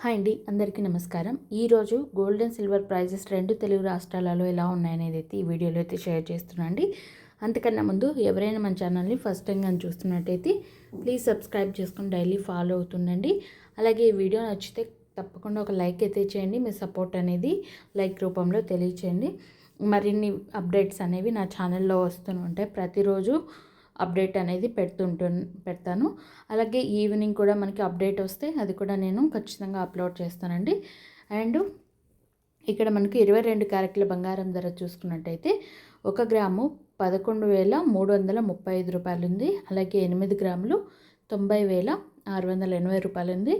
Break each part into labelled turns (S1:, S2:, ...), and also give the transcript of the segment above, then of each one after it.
S1: Hi అండి, అందరికీ నమస్కారం. ఈరోజు గోల్డ్ అండ్ సిల్వర్ ప్రైజెస్ రెండు తెలుగు రాష్ట్రాలలో ఎలా ఉన్నాయనేది అయితే ఈ వీడియోలో అయితే షేర్ చేస్తున్నాను అండి. అంతకన్నా ముందు ఎవరైనా మన ఛానల్ని ఫస్ట్ టైం కానీ చూస్తున్నట్టయితే ప్లీజ్ సబ్స్క్రైబ్ చేసుకొని డైలీ ఫాలో అవుతుండండి. అలాగే ఈ వీడియో నచ్చితే తప్పకుండా ఒక లైక్ అయితే చేయండి. మీ సపోర్ట్ అనేది లైక్ రూపంలో తెలియచేయండి. మరిన్ని అప్డేట్స్ అనేవి నా ఛానల్లో వస్తూ ఉంటాయి. ప్రతిరోజు అప్డేట్ అనేది పెడతాను. అలాగే ఈవినింగ్ కూడా మనకి అప్డేట్ వస్తే అది కూడా నేను ఖచ్చితంగా అప్లోడ్ చేస్తానండి. అండ్ ఇక్కడ మనకి 22 క్యారెట్ల బంగారం ధర చూసుకున్నట్టయితే 1 గ్రాము 11,335 రూపాయలు ఉంది. అలాగే 8 గ్రాములు 90,680 రూపాయలు ఉంది.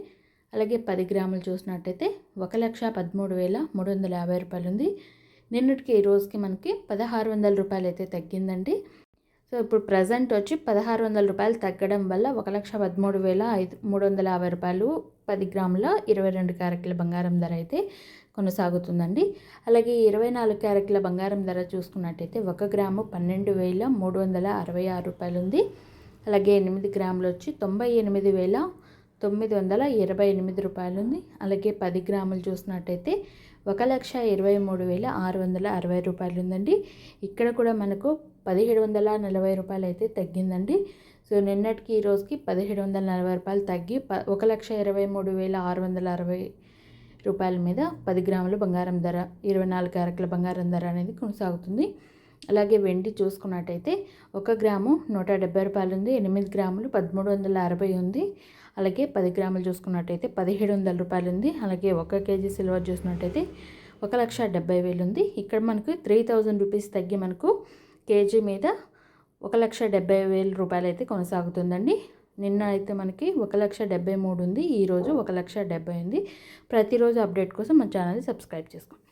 S1: అలాగే 10 గ్రాములు చూసినట్టయితే 1,13,350 రూపాయలు ఉంది. నిన్నటికి ఈ రోజుకి మనకి 1,600 రూపాయలు అయితే తగ్గిందండి. సో ఇప్పుడు ప్రజెంట్ వచ్చి 1,600 రూపాయలు తగ్గడం వల్ల 1,13,350 రూపాయలు 10 గ్రాముల 22 క్యారెట్ల బంగారం ధర అయితే కొనసాగుతుందండి. అలాగే 24 క్యారెట్ల బంగారం ధర చూసుకున్నట్టయితే 1 గ్రాము 12,366 రూపాయలు ఉంది. అలాగే 8 గ్రాములు వచ్చి 98,928 రూపాయలు ఉంది. అలాగే 10 గ్రాములు చూసినట్టయితే 1,23,660 రూపాయలు ఉందండి. ఇక్కడ కూడా మనకు 1,740 రూపాయలు అయితే తగ్గిందండి. సో నిన్నటికి ఈ రోజుకి 1,740 రూపాయలు తగ్గి 1,23,660 రూపాయల మీద 10 గ్రాముల బంగారం ధర 24 క్యారెట్ల బంగారం ధర అనేది కొనసాగుతుంది. అలాగే వెండి చూసుకున్నట్టయితే 1 గ్రాము 170 రూపాయలు ఉంది. 8 గ్రాములు 1,360 ఉంది. అలాగే 10 గ్రాములు చూసుకున్నట్టయితే 1,700 రూపాయలు ఉంది. అలాగే 1 కేజీ సిల్వర్ చూసినట్టయితే 1,70,000 ఉంది. ఇక్కడ మనకు 3,000 రూపీస్ తగ్గి మనకు కేజీ మీద 1,70,000 రూపాయలు అయితే కొనసాగుతుందండి. నిన్న అయితే మనకి 1,73,000 ఉంది. ఈరోజు 1,70,000 ఉంది. ప్రతిరోజు అప్డేట్ కోసం మన ఛానల్ని సబ్స్క్రైబ్ చేసుకోండి.